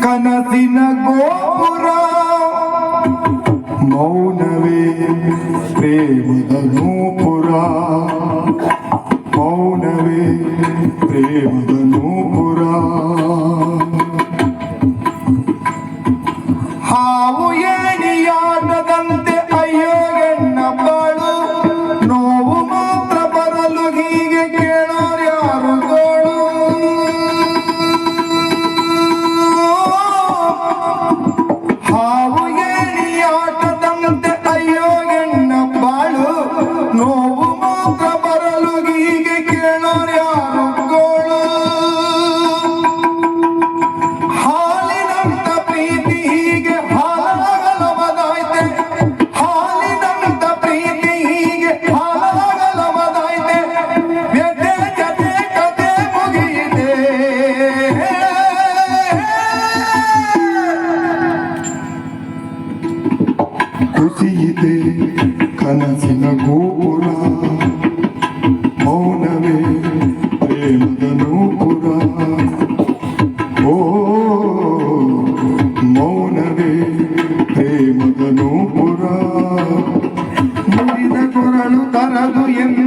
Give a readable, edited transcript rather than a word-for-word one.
ಕನಸಿನ ಗೋಪುರ ಮೌನವೇ ಪ್ರೇಮದ ನೂಪುರ ಮೌನವೇ ಪ್ರೇಮದ ನೂಪುರ ಹಾವು ಏಣಿಯಾಟದಂತೆ ಅಯ್ಯೋ ಎಣ್ಣ ಬಾಳು ನೋವು ಮಾತ್ರ ಬರಲು ಹೀಗೆ ಕೇಳೋರು ಯಾರು ಗೋಳು ಹಾವು ಏಣಿಯಾಟದಂತೆ ಅಯ್ಯೋ ಎಣ್ಣ ಬಾಳು ನೋವು ಮಾತ್ರ ಬರಲು ಹೀಗೆ ಕೇಳೋರು ಯಾರು ಗೋಳು ಹಾಲಿನಂತ ಪ್ರೀತಿ ಹೀಗೆ ಹಾಲಾಗಲವದಾಯ್ತೆ ಹಾಲಿನಂತ ಪ್ರೀತಿ ಹೀಗೆ ಹಾಲಾಗಲವದಾಯ್ತೆ ವ್ಯಥೆ ಜತೆ ಕತೆ ಮುಗಿಯಿದೆ ಕುಸಿಯಿದೆ ಕನಸಿನ ಗೋಪುರ ಮೌನವೇ ಪ್ರೇಮದ ನೂಪುರ ಓ ಮೌನವೇ ಪ್ರೇಮದ ನೂಪುರ ಮುರಿದ ಕೊರಳು ತರದು ಎಂದು